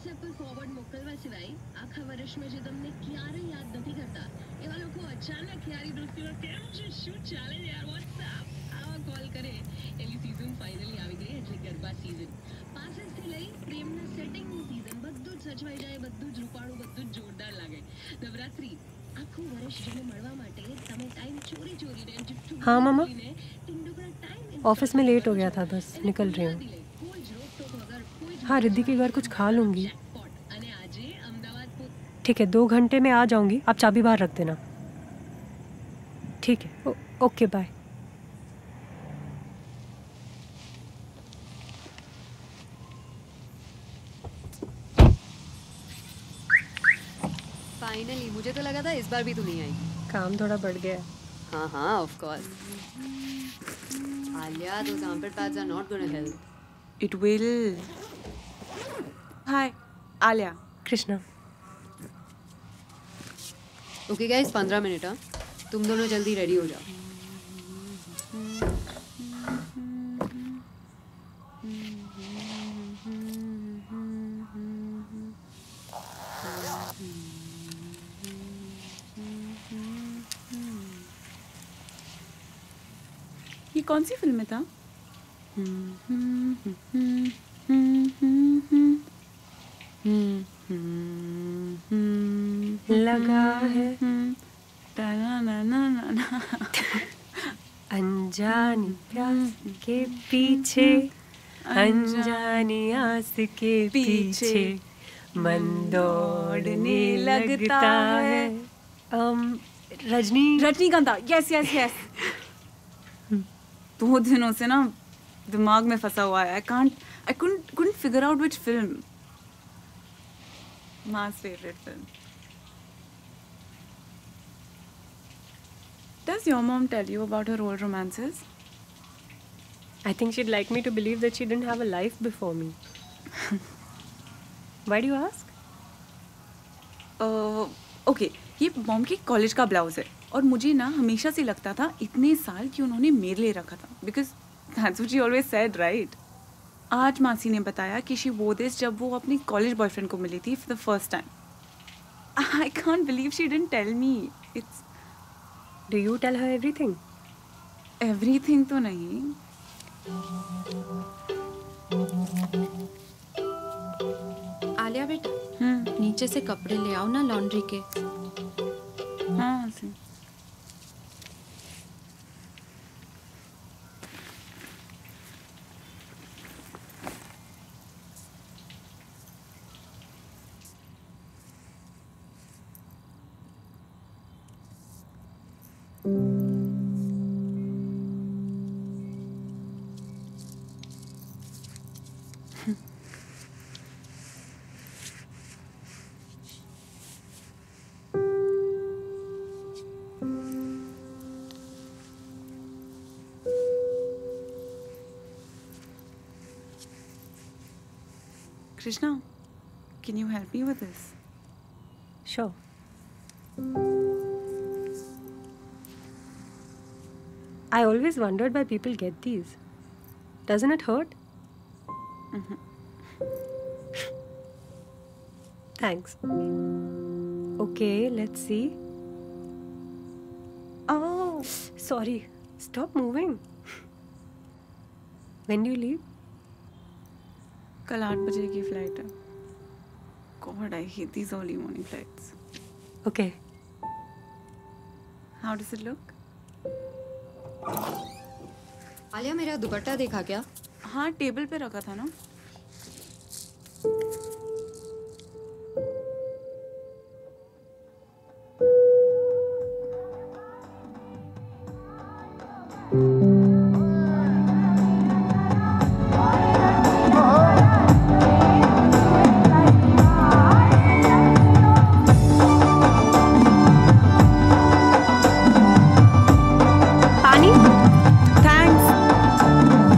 WhatsApp પર forward મોકલવા સિવાય આખા વર્ષમાં જે તમને ક્યારે યાદ નથી કરતા એવા લોકો અચાનક યારી દોસ્તીમાં કેમ છે શું ચાલે યાર WhatsApp આવા કોલ કરે એની સીઝન ફાઇનલી આવી ગઈ એટલે ગરબા સીઝન પાસેસ થી લઈ પ્રેમના સેટિંગની સીઝન બધું જ સચવાઈ જાય બધું જ રૂપાળું બધું જ જોરદાર લાગે નવરાત્રી આખું વર્ષ જેને મળવા માટે તમે ટાઈમ ચોરી ચોરીને જુઠ્ઠું हाँ मामा टिंडोकरा टाइम ऑफिस में लेट हो गया था बस निकल रही हूँ। कोई रोक टोक वगर कोई हाँ रिद्धि के घर कुछ खा लूँगी। जैकपॉट અને આજે અમદાવાદ ठीक है 2 घंटे में आ जाऊँगी आप चाबी बाहर रख देना। ठीक है ओके बाय। फाइनली मुझे तो लगा था इस बार भी तू नहीं आएगी। काम थोड़ा बढ़ गया है। हाँ हाँ of course. Alia those armpit pads are not going to help. It will. Hi, Alia. Krishna okay guys 15 minute हाँ तुम दोनों जल्दी रेडी हो जाओ। ये कौन सी फिल्म में था? लगा है ना अनजानी प्यास के पीछे अनजानी आस के पीछे मन दौड़ने लगता है। रजनीकांता। Yes yes yes. 2 दिनों से ना दिमाग में फंसा हुआ है। I couldn't figure out which film. Ma's favorite film. Does your mom tell you about her old romances? I think she'd like me to believe that she didn't have a life before me. Why do you ask? Okay, ये mom की college का blouse है और मुझे ना हमेशा से लगता था इतने साल कि उन्होंने मेरे लिए रखा था because that's what she always said, right? आज मासी ने बताया कि she wore this जब वो अपने कॉलेज बॉयफ्रेंड को मिली थी for the first time. I can't believe she didn't tell me. It's Do you tell her everything? everything तो नहीं. आलिया बेटा नीचे से कपड़े ले आओ ना लॉन्ड्री के। हाँ सी. Krishna, can you help me with this? Sure. I always wondered why people get these. Doesn't it hurt? Thanks. Okay, let's see. Oh, sorry. Stop moving. When do you leave? कल 8 बजे की flight है. God, I hate these early morning flights. Okay. How does it look? Alia मेरा दुपट्टा देखा क्या? हाँ table पे रखा था ना.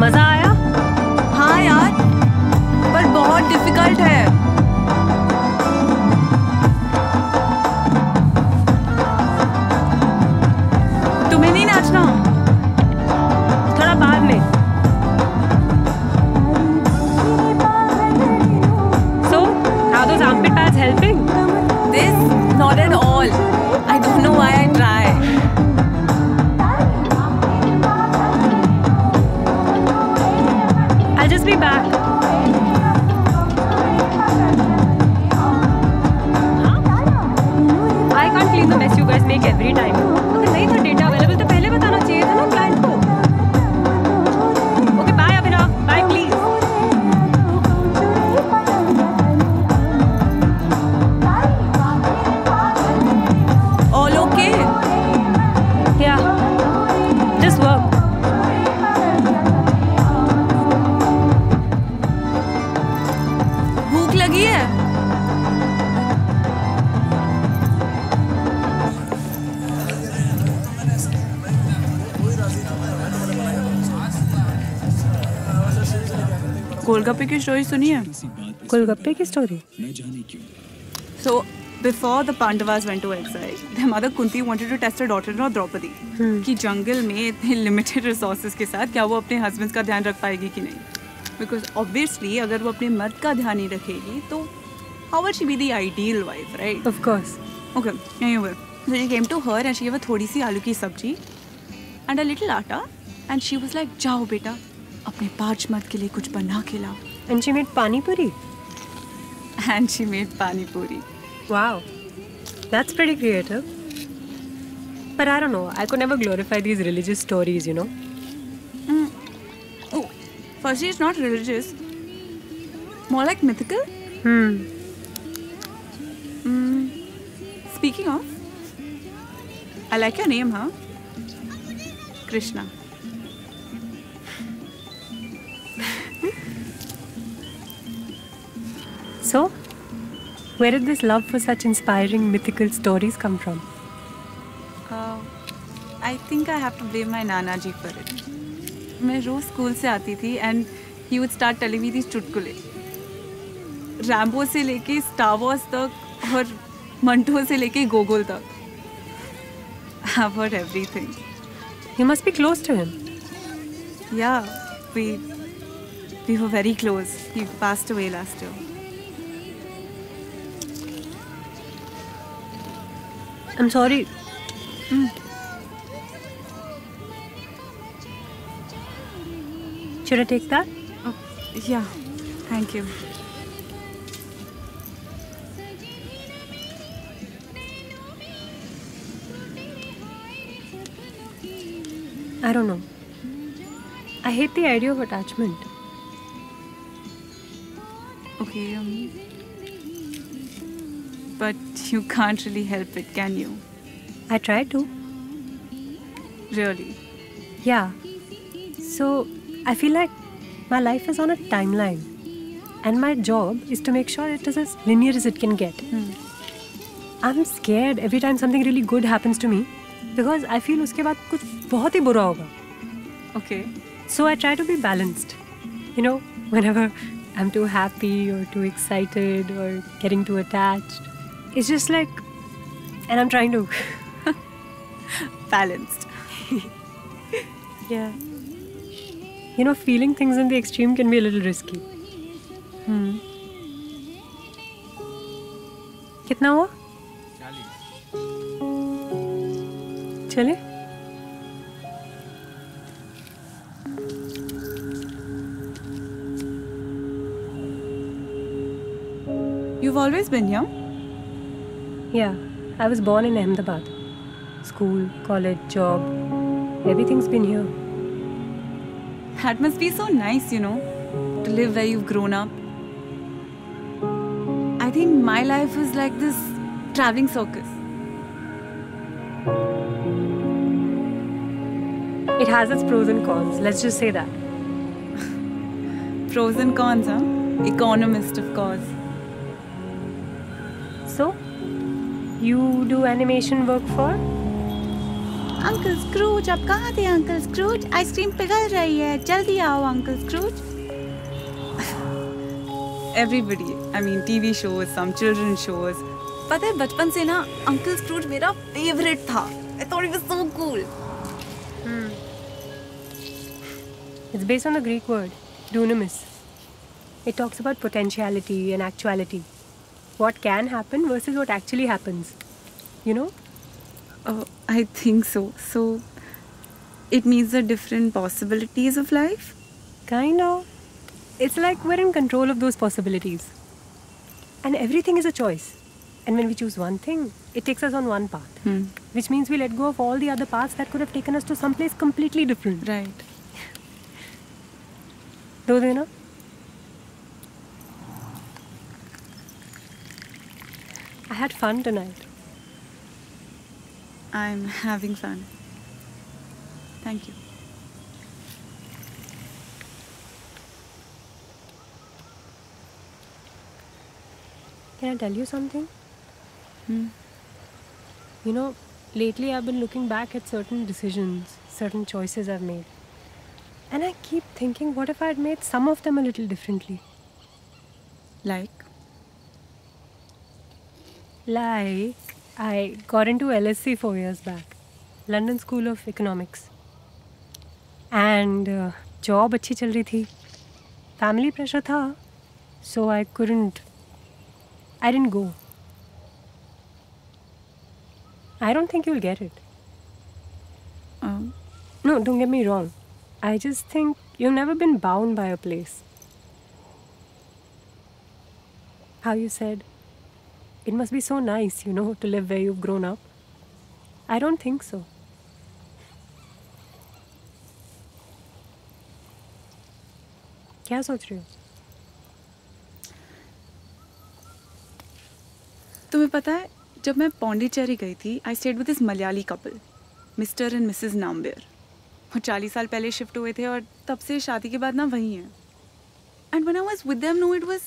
मजा आया? हाँ यार I'll just be back. I can't clean the mess you guys make every time. अगर नहीं था डेटा अवेलेबल तो पहले बताना चाहिए था ना क्लाइंट को. Okay, bye Abhinav. Bye please. All okay? Yeah. Just work. भूख लगी है? गोलगप्पे की स्टोरी सुनी है? गोलगप्पे की story. So before the Pandavas went to exile, their mother Kunti wanted to test her daughter-in-law Draupadi कि जंगल में इतने limited resources के साथ क्या वो अपने husbands का ध्यान रख पाएगी कि नहीं. Because obviously अगर वो अपने मर्द का ध्यान नहीं रखेगी तो how will she be the ideal wife, right? Of course. Okay, anyway, so she came to her and she gave her थोड़ी सी आलू की सब्जी and a little आटा and she was like जाओ बेटा अपने पांच मर्द के लिए कुछ बना के लाओ. And she made pani puri. And she made pani puri. Wow, that's pretty creative. But I don't know, I could never glorify these religious stories, you know. Oh, firstly, it's not religious. More like mythical. Speaking of, I like your name, huh? Krishna. So, where did this love for such inspiring mythical stories come from? I think I have to blame my Nana ji for it. मैं रोज school से आती थी and he would start telling me these चुटकुले. Rambo से लेके star Wars तक और मंटो से लेके गोगोल तक. I've heard everything. You must be close to him. Yeah, we were very close. He passed away last year. I'm sorry. Should I take that? Oh, yeah, thank you. I don't know. I hate the idea of attachment. Okay, but you can't really help it, can you? I try to. Really? Yeah. So, I feel like my life is on a timeline. And my job is to make sure it is as linear as it can get. I'm scared every time something really good happens to me because I feel उसके बाद कुछ बहुत ही बुरा होगा. Okay. So I try to be balanced. You know, whenever I'm too happy or too excited or getting too attached, it's just like, and I'm trying to. Balanced. Yeah. You know, feeling things in the extreme can be a little risky. कितना हुआ? 40. चले? You've always been here? Yeah, I was born in Ahmedabad. School, college, job, everything's been here. That must be so nice, you know, to live where you've grown up. I think my life was like this traveling circus. It has its pros and cons, let's just say that. Pros and cons, huh? Economist, of course. So, you do animation work for? Uncle Scrooge, आप कहाँ थे Uncle Scrooge? Ice cream पिघल रही है, जल्दी आओ Uncle Scrooge. Everybody, I mean TV shows, some children shows. पता है बचपन से ना Uncle Scrooge मेरा favorite था. I thought it was so cool. It's based on the Greek word, dunamis. It talks about potentiality and actuality. What can happen versus what actually happens. You know? I think so. So, it means the different possibilities of life? Kind of. It's like we're in control of those possibilities. And everything is a choice. And when we choose one thing, it takes us on one path. Which means we let go of all the other paths that could have taken us to someplace completely different. Right. Do they know? I had fun tonight. I'm having fun. Thank you. Can I tell you something? Hmm. You know, lately I've been looking back at certain decisions, certain choices I've made. And I keep thinking, what if I had made some of them a little differently? Like? Like, I got into LSE 4 years back, London School of Economics. And job अच्छी चल रही थी. Family pressure था, so I didn't go. I don't think you'll get it. No, don't get me wrong. I just think you've never been bound by a place. How you said, it must be so nice, to live where you've grown up. I don't think so. क्या सोच रही हो? तुम्हें पता है, जब मैं पौंडीचेरी गई थी, I stayed with this Malayali couple, mister and Mrs Nambiar. वो 40 साल पहले शिफ्ट हुए थे और तब से शादी के बाद ना वही हैं. And when I was with them, no, it was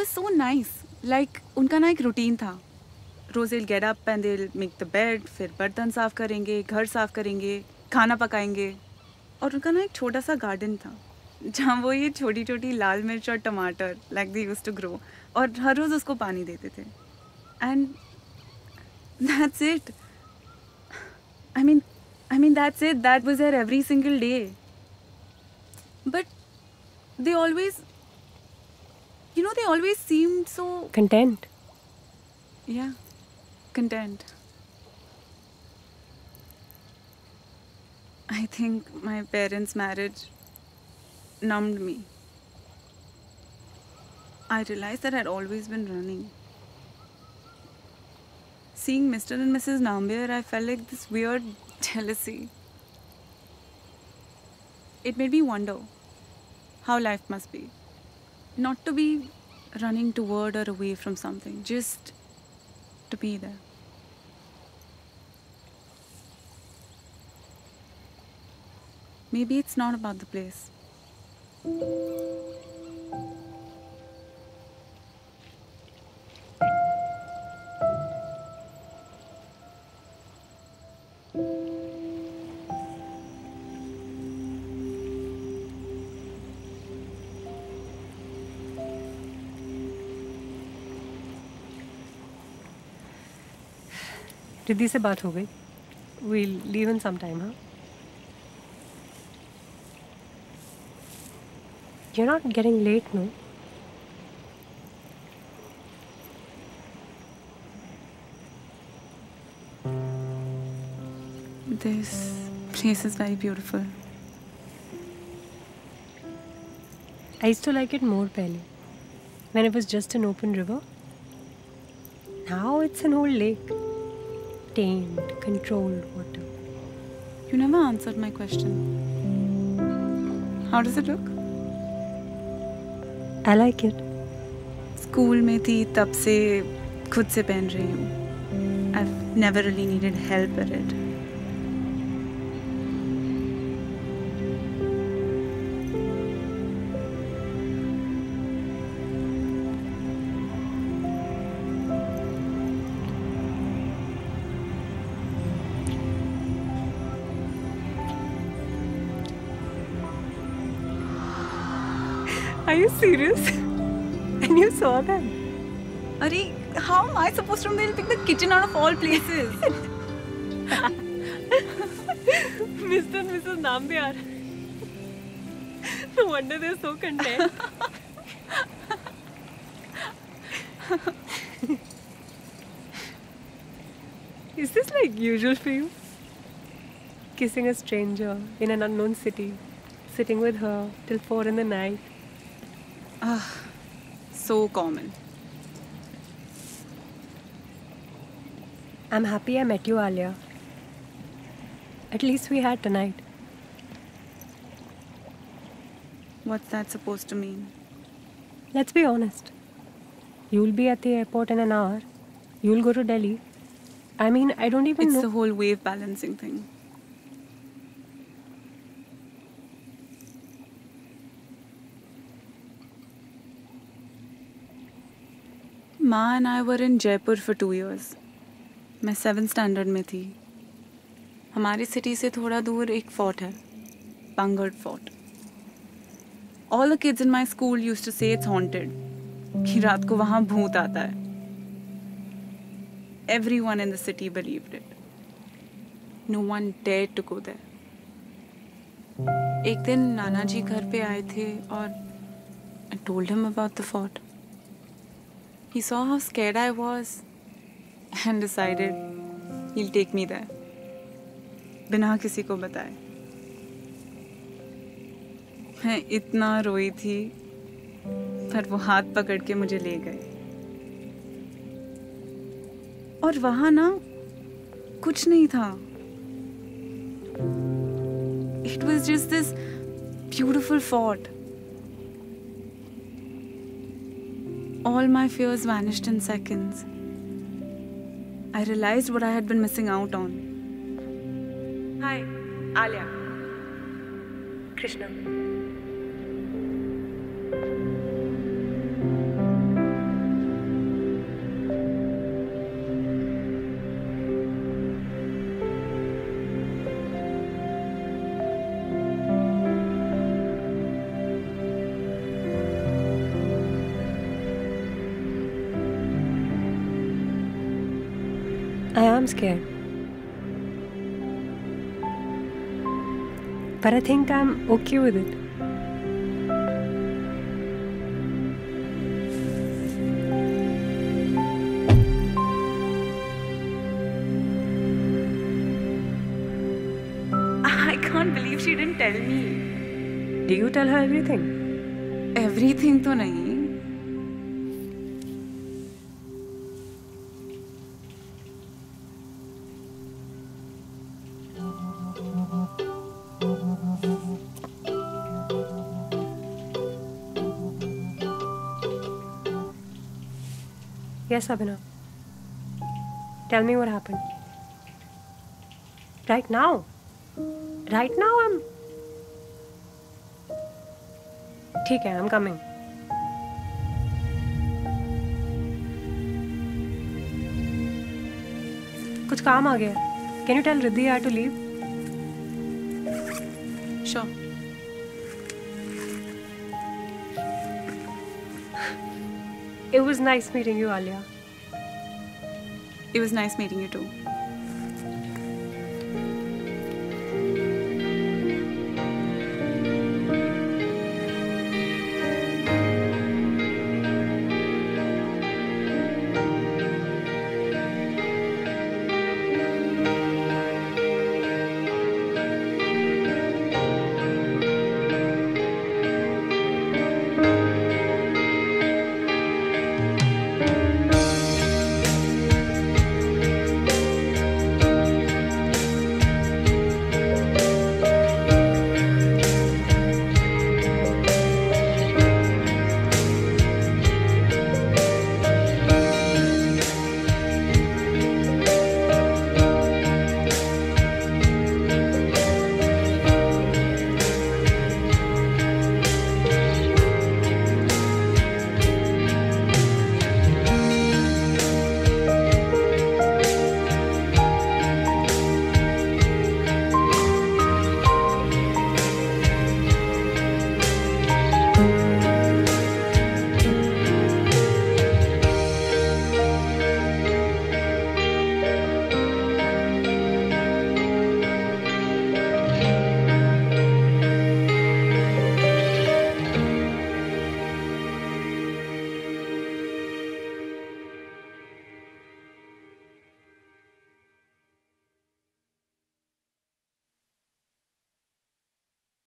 so nice. Like उनका ना एक रूटीन था. रोज they'll get up and they'll make the bed, फिर बर्तन साफ करेंगे, घर साफ करेंगे, खाना पकाएंगे. और उनका ना एक छोटा सा गार्डन था जहाँ वो ये छोटी छोटी लाल मिर्च और टमाटर like they used to grow, और हर रोज उसको पानी देते थे. And that's it. I mean that's it. That was there every single day. But they always, they always seemed so Content. Yeah, content. I think my parents' marriage numbed me. I realized that I'd always been running. Seeing Mr. and Mrs. Nambiar, I felt like this weird jealousy. It made me wonder how life must be. Not to be running toward or away from something, just to be there. Maybe it's not about the place. Riddhi से बात हो गई. We'll leave in some time, huh? You're not getting late, no? This place is very beautiful. I used to like it more pehle, when it was just an open river. Now it's an old lake. Tamed, controlled water. You never answered my question. How does it look? I like it. School में थी तब से खुद से पहन रही हूँ. I've never really needed help at it. Are you serious? And you saw that? Arey, how am I supposed to pick the kitchen out of all places? Mr. and Mrs. Nambiar. No wonder they're so content. Is this like usual for you? Kissing a stranger in an unknown city, sitting with her till 4 in the night, So common. I'm happy I met you, Alia. At least we had tonight. What's that supposed to mean? Let's be honest. You'll be at the airport in an hour. You'll go to Delhi. I mean, I don't even It's know. the whole wave balancing thing. Ma and I were in Jaipur for 2 years. मैं 7th standard में थी. हमारी city से थोड़ा दूर एक fort है, Pangad Fort. All the kids in my school used to say it's haunted. कि रात को वहाँ भूत आता है. Everyone in the city believed it. No one dared to go there. एक दिन नाना जी घर पे आए थे और I told him about the fort. He saw how scared I was and decided he'll take me there. बिना किसी को बताए. मैं इतना रोई थी, पर वो हाथ पकड़ के मुझे ले गए. और वहां ना कुछ नहीं था. It was just this beautiful fort. All my fears vanished in seconds. I realized what I had been missing out on. Hi, Alia. Krishna. I am scared. But I think I'm okay with it. I can't believe she didn't tell me. Do you tell her everything? Everything तो नहीं. Yes, Abhinav. Tell me what happened. Right now? Right now I'm... ठीक है, I'm coming. कुछ काम आ गया. Can you tell Riddhi I had to leave? Sure. It was nice meeting you, Alia. It was nice meeting you too.